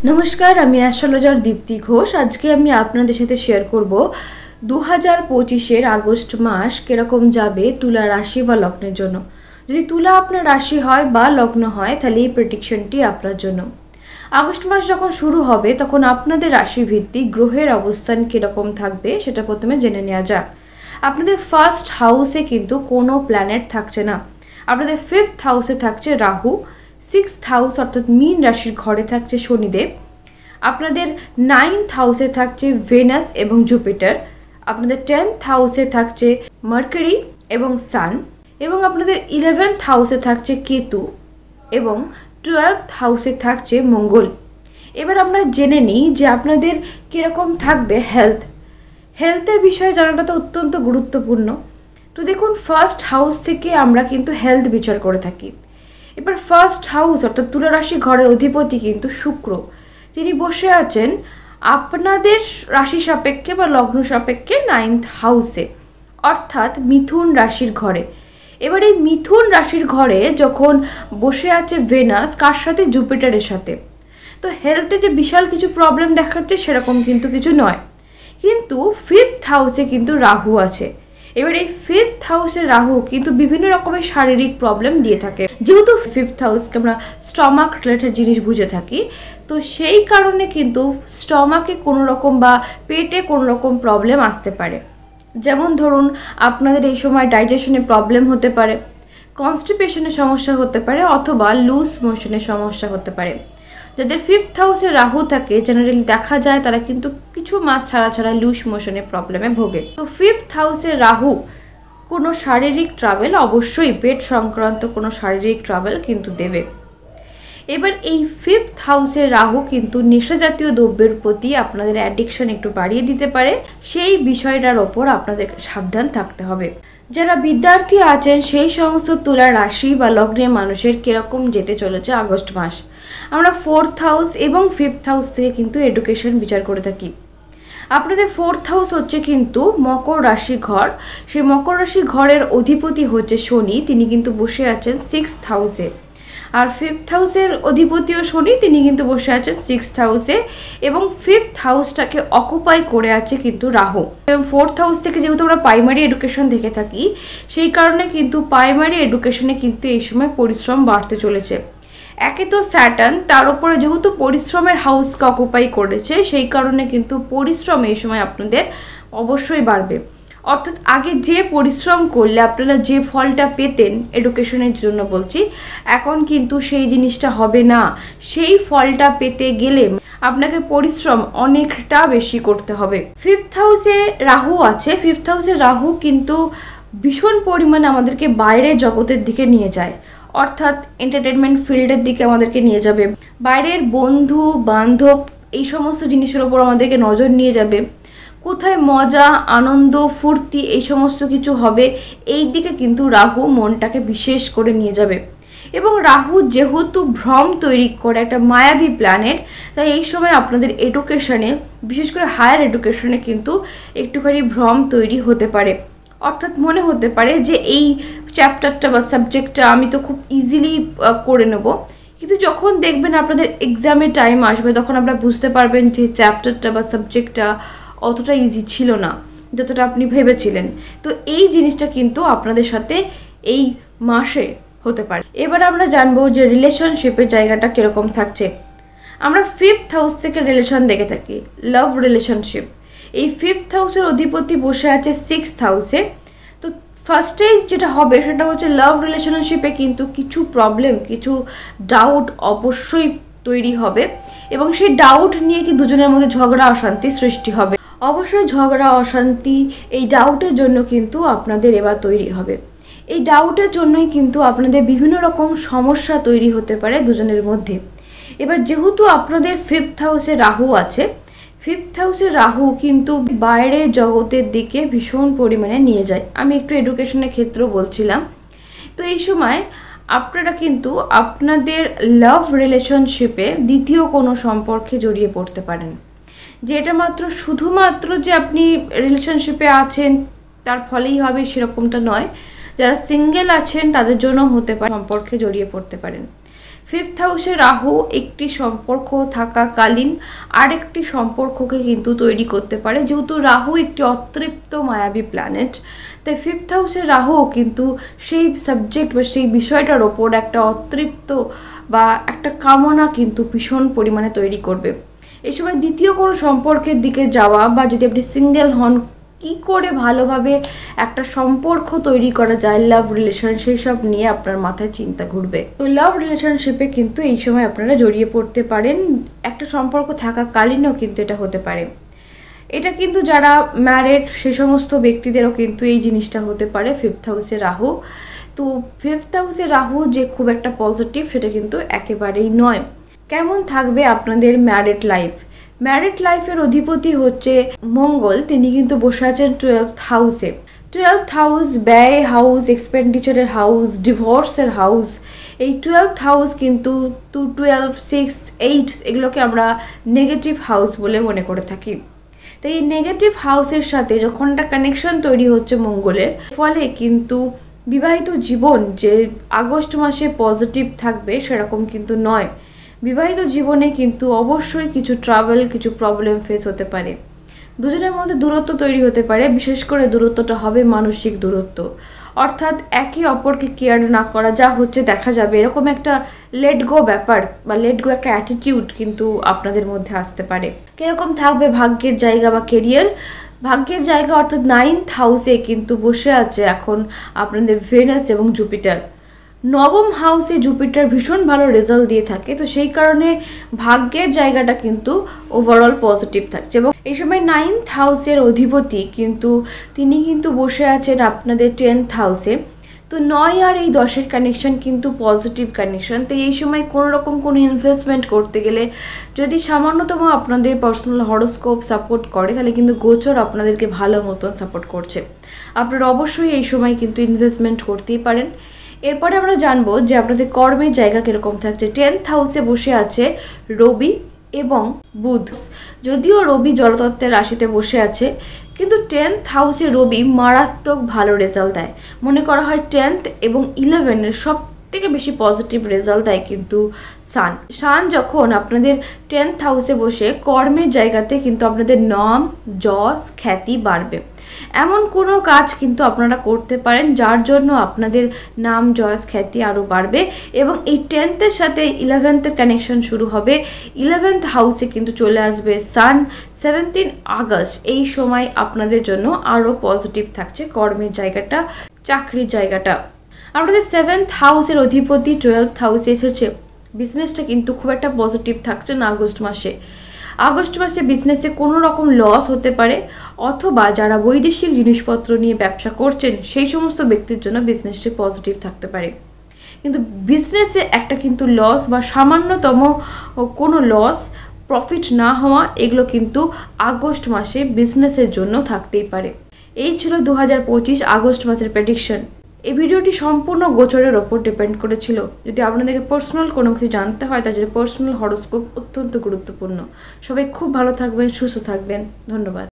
নমস্কার, আমি অ্যাস্ট্রোলজার দীপ্তি ঘোষ। আজকে আমি আপনাদের সাথে শেয়ার করব 2025-এর আগস্ট মাস কিরকম যাবে তুলা রাশি বা লগ্নের জন্য। যদি তুলা আপনার রাশি হয় বা লগ্ন হয় তাহলে এই প্রেডিকশনটি আপনার জন্য। আগস্ট মাস যখন শুরু হবে তখন আপনাদের রাশি ভিত্তিক গ্রহের অবস্থান কিরকম থাকবে সেটা প্রথমে জেনে নেওয়া যাক। আপনাদের ফার্স্ট হাউসে কিন্তু কোনো প্ল্যানেট থাকছে না। আপনাদের ফিফথ হাউসে থাকছে রাহু, সিক্সথ হাউস অর্থাৎ মীন রাশির ঘরে থাকছে শনিদেব, আপনাদের নাইন্থ হাউসে থাকছে ভেনাস এবং জুপিটার, আপনাদের 10th হাউসে থাকছে মার্কারি এবং সান, এবং আপনাদের 11th হাউসে থাকছে কেতু এবং 12th হাউসে থাকছে মঙ্গল। এবার আমরা জেনে নিই যে আপনাদের কীরকম থাকবে হেলথের বিষয়ে জানাটা তো অত্যন্ত গুরুত্বপূর্ণ। তো দেখুন, ফার্স্ট হাউস থেকে আমরা কিন্তু হেলথ বিচার করে থাকি। এবার ফার্স্ট হাউস অর্থাৎ তুলা রাশি ঘরের অধিপতি কিন্তু শুক্র, তিনি বসে আছেন আপনাদের রাশি সাপেক্ষে বা লগ্ন সাপেক্ষে 9th হাউসে অর্থাৎ মিথুন রাশির ঘরে। এবার এই মিথুন রাশির ঘরে যখন বসে আছে ভেনাস, কার সাথে? জুপিটারের সাথে। তো হেলথে যে বিশাল কিছু প্রবলেম দেখাচ্ছে সেরকম কিন্তু কিছু নয়, কিন্তু ফিফথ হাউসে কিন্তু রাহু আছে। এবার এই ফিফথ হাউসের রাহু কিন্তু বিভিন্ন রকমের শারীরিক প্রবলেম দিয়ে থাকে। যেহেতু ফিফথ হাউসকে আমরা স্টমাক রিলেটেড জিনিস বুঝে থাকি, তো সেই কারণে কিন্তু স্টমাকে কোনো রকম বা পেটে কোনো রকম প্রবলেম আসতে পারে। যেমন ধরুন, আপনাদের এই সময় ডাইজেশনে প্রবলেম হতে পারে, কনস্টিপেশনের সমস্যা হতে পারে, অথবা লুজ মোশনের সমস্যা হতে পারে। যাদের ফিফথ হাউসে রাহু থাকে জেনারেলি দেখা যায় তারা কিন্তু কিছু মাস ছাড়া লুজ মোশনের প্রবলেমে ভোগে। তো ফিফথ হাউসে রাহু কোনো শারীরিক ট্রাভেল, অবশ্যই পেট সংক্রান্ত কোনো শারীরিক ট্রাভেল কিন্তু দেবে। এবার এই ফিফথ হাউসের রাহু কিন্তু নেশা জাতীয় দ্রব্যের প্রতি আপনাদের অ্যাডিকশন একটু বাড়িয়ে দিতে পারে, সেই বিষয়টার ওপর আপনাদের সাবধান থাকতে হবে। যারা বিদ্যার্থী আছেন সেই সমস্ত তুলা রাশি বা লগ্নের মানুষের কিরকম যেতে চলেছে আগস্ট মাস। আমরা ফোর্থ হাউস এবং ফিফথ হাউস থেকে কিন্তু এডুকেশন বিচার করে থাকি। আপনাদের ফোর্থ হাউস হচ্ছে কিন্তু মকর রাশি ঘর, সেই মকর রাশি ঘরের অধিপতি হচ্ছে শনি, তিনি কিন্তু বসে আছেন সিক্সথ হাউসে। আর ফিফথ হাউসের অধিপতিও শনি, তিনি কিন্তু বসে আছেন সিক্সথ হাউসে, এবং ফিফথ হাউসটাকে অকুপাই করে আছে কিন্তু রাহু। এবং ফোর্থ হাউস থেকে যেহেতু আমরা প্রাইমারি এডুকেশন দেখে থাকি, সেই কারণে কিন্তু প্রাইমারি এডুকেশনে কিন্তু এই সময় পরিশ্রম বাড়তে চলেছে। একে তো স্যাটার্ন, তার উপরে যেহেতু পরিশ্রমের হাউসকে অকুপাই করেছে, সেই কারণে কিন্তু পরিশ্রম এই সময় আপনাদের অবশ্যই বাড়বে। অর্থাৎ আগে যে পরিশ্রম করলে আপনারা যে ফলটা পেতেন, এডুকেশনের জন্য বলছি, এখন কিন্তু সেই জিনিসটা হবে না। সেই ফলটা পেতে গেলে আপনাকে পরিশ্রম অনেকটা বেশি করতে হবে। ফিফথ হাউসে রাহু আছে, ফিফথ হাউসে রাহু কিন্তু ভীষণ পরিমাণে আমাদেরকে বাইরের জগতের দিকে নিয়ে যায়, অর্থাৎ এন্টারটেনমেন্ট ফিল্ডের দিকে আমাদেরকে নিয়ে যাবে। বাইরের বন্ধু বান্ধব এই সমস্ত জিনিসের ওপর আমাদেরকে নজর নিয়ে যাবে। কোথায় মজা আনন্দ ফুর্তি এই সমস্ত কিছু হবে, এই দিকে কিন্তু রাহু মনটাকে বিশেষ করে নিয়ে যাবে। এবং রাহু যেহেতু ভ্রম তৈরি করে, একটা মায়াবী প্ল্যানেট, তাই এই সময় আপনাদের এডুকেশনে, বিশেষ করে হায়ার এডুকেশনে কিন্তু একটুখানি ভ্রম তৈরি হতে পারে। অর্থাৎ মনে হতে পারে যে এই চ্যাপ্টারটা বা সাবজেক্টটা আমি তো খুব ইজিলি করে নেব, কিন্তু যখন দেখবেন আপনাদের এক্সামের টাইম আসবে তখন আপনারা বুঝতে পারবেন যে চ্যাপ্টারটা বা সাবজেক্টটা অতটা ইজি ছিল না যতটা আপনি ভেবেছিলেন। তো এই জিনিসটা কিন্তু আপনাদের সাথে এই মাসে হতে পারে। এবার আমরা জানবো যে রিলেশনশিপের জায়গাটা কীরকম থাকছে। আমরা ফিফথ হাউস থেকে রিলেশন দেখে থাকি, লাভ রিলেশনশিপ। এই ফিফথ হাউসের অধিপতি বসে আছে সিক্সথ হাউসে। তো ফার্স্টে যেটা হবে সেটা হচ্ছে লাভ রিলেশনশিপে কিন্তু কিছু প্রবলেম, কিছু ডাউট অবশ্যই তৈরি হবে, এবং সেই ডাউট নিয়ে কি দুজনের মধ্যে ঝগড়া অশান্তি সৃষ্টি হবে। অবশ্যই ঝগড়া অশান্তি, এই ডাউটের জন্য কিন্তু আপনাদের এবার তৈরি হবে। এই ডাউটের জন্যই কিন্তু আপনাদের বিভিন্ন রকম সমস্যা তৈরি হতে পারে দুজনের মধ্যে। এবার যেহেতু আপনাদের ফিফথ হাউসে রাহু আছে, ফিফথ হাউসের রাহু কিন্তু বাইরের জগতের দিকে ভীষণ পরিমাণে নিয়ে যায়। আমি একটু এডুকেশনের ক্ষেত্রেও বলছিলাম। তো এই সময় আপনারা কিন্তু আপনাদের লাভ রিলেশনশিপে দ্বিতীয় কোনো সম্পর্কে জড়িয়ে পড়তে পারেন, যে এটা মাত্র শুধুমাত্র যে আপনি রিলেশনশিপে আছেন তার ফলেই হবে সেরকমটা নয়। যারা সিঙ্গেল আছেন তাদের জন্য হতে পারে সম্পর্কে জড়িয়ে পড়তে পারেন। 5th হাউসে রাহু একটি সম্পর্ক থাকাকালীন আরেকটি সম্পর্ককে কিন্তু তৈরি করতে পারে, যেহেতু রাহু একটি অতৃপ্ত মায়াবী প্ল্যানেট। তাই 5th হাউসে রাহু কিন্তু সেই সাবজেক্ট বা সেই বিষয়টার ওপর একটা অতৃপ্ত বা একটা কামনা কিন্তু ভীষণ পরিমাণে তৈরি করবে। এই সময় দ্বিতীয় কোনো সম্পর্কের দিকে যাওয়া বা যদি আপনি সিঙ্গেল হন, কি করে ভালোভাবে একটা সম্পর্ক তৈরি করা যায়, লাভ রিলেশন, সেই সব নিয়ে আপনার মাথায় চিন্তা ঘুরবে। তো লাভ রিলেশনশিপে কিন্তু এই সময় আপনারা জড়িয়ে পড়তে পারেন, একটা সম্পর্ক থাকাকালীনও কিন্তু এটা হতে পারে। এটা কিন্তু যারা ম্যারিড সে সমস্ত ব্যক্তিদেরও কিন্তু এই জিনিসটা হতে পারে 5th হাউসে রাহু। তো 5th হাউসে রাহু যে খুব একটা পজিটিভ সেটা কিন্তু একেবারেই নয়। কেমন থাকবে আপনাদের ম্যারিড লাইফ? ম্যারিড লাইফের অধিপতি হচ্ছে মঙ্গল, তিনি কিন্তু বসে আছেন 12th হাউসে। 12th হাউস ব্যয় হাউস, এক্সপেন্ডিচারের হাউস, ডিভোর্সের হাউস। এই 12th হাউস কিন্তু 2, 12, 6, 8 এগুলোকে আমরা নেগেটিভ হাউস বলে মনে করে থাকি। তো এই নেগেটিভ হাউসের সাথে যখন একটা কানেকশন তৈরি হচ্ছে মঙ্গলের, ফলে কিন্তু বিবাহিত জীবন যে আগস্ট মাসে পজিটিভ থাকবে সেরকম কিন্তু নয়। বিবাহিত জীবনে কিন্তু অবশ্যই কিছু ট্রাভেল, কিছু প্রবলেম ফেস হতে পারে। দুজনের মধ্যে দূরত্ব তৈরি হতে পারে, বিশেষ করে দূরত্বটা হবে মানসিক দূরত্ব, অর্থাৎ একে অপরকে কেয়ার না করা, যা হচ্ছে দেখা যাবে, এরকম একটা লেট গো ব্যাপার বা লেট গো একটা অ্যাটিটিউড কিন্তু আপনাদের মধ্যে আসতে পারে। কিরকম থাকবে ভাগ্যের জায়গা বা কেরিয়ার? ভাগ্যের জায়গা অর্থাৎ 9th হাউসে কিন্তু বসে আছে এখন আপনাদের ভেনাস এবং জুপিটার। 9ম হাউসে জুপিটার ভীষণ ভালো রেজাল্ট দিয়ে থাকে, তো সেই কারণে ভাগ্যের জায়গাটা কিন্তু ওভারঅল পজিটিভ থাকছে। এবং এই সময় 9th হাউসের অধিপতি কিন্তু তিনি কিন্তু বসে আছেন আপনাদের 10th হাউসে। তো 9 আর এই 10-এর কানেকশন কিন্তু পজিটিভ কানেকশন। তো এই সময় কোনো রকম কোনো ইনভেস্টমেন্ট করতে গেলে যদি সামান্যতম আপনাদের পার্সোনাল হরোস্কোপ সাপোর্ট করে, তাহলে কিন্তু গোচর আপনাদেরকে ভালো মতন সাপোর্ট করছে। আপনারা অবশ্যই এই সময় কিন্তু ইনভেস্টমেন্ট করতেই পারেন। এরপরে আমরা জানবো যে আপনাদের কর্মের জায়গা কীরকম থাকছে। 10th হাউসে বসে আছে রবি এবং বুধ। যদিও রবি জলতত্ত্বের রাশিতে বসে আছে, কিন্তু 10th হাউসে রবি মারাত্মক ভালো রেজাল্ট দেয়। মনে করা হয় 10th এবং 11-এর সব থেকে বেশি পজিটিভ রেজাল্ট দেয় কিন্তু সান যখন আপনাদের 10th হাউসে বসে কর্মের জায়গাতে কিন্তু আপনাদের নাম, যশ, খ্যাতি বাড়বে। এমন কোনো কাজ কিন্তু আপনারা করতে পারেন যার জন্য আপনাদের নাম, যশ, খ্যাতি আরও বাড়বে। এবং এই 10th-এর সাথে 11th-এর কানেকশন শুরু হবে। 11th হাউসে কিন্তু চলে আসবে সান 17 আগস্ট। এই সময় আপনাদের জন্য আরও পজিটিভ থাকছে কর্মের জায়গাটা, চাকরির জায়গাটা। আপনাদের 7th হাউসের অধিপতি 12th হাউসে এসেছে। বিজনেসটা কিন্তু খুব একটা পজিটিভ থাকছে না আগস্ট মাসে। আগস্ট মাসে বিজনেসে কোনো রকম লস হতে পারে, অথবা যারা বৈদেশিক জিনিসপত্র নিয়ে ব্যবসা করছেন সেই সমস্ত ব্যক্তির জন্য বিজনেসটি পজিটিভ থাকতে পারে। কিন্তু বিজনেসে একটা কিন্তু লস বা সামান্যতম কোনো লস, প্রফিট না হওয়া, এগুলো কিন্তু আগস্ট মাসে বিজনেসের জন্য থাকতেই পারে। এই ছিল 2025 আগস্ট মাসের প্রেডিকশন। এই ভিডিওটি সম্পূর্ণ গোচরের ওপর ডিপেন্ড করেছিল। যদি আপনাদেরকে পার্সোনাল কোনো কিছু জানতে হয়, তার জন্য পার্সোনাল হরোস্কোপ অত্যন্ত গুরুত্বপূর্ণ। সবাই খুব ভালো থাকবেন, সুস্থ থাকবেন। ধন্যবাদ।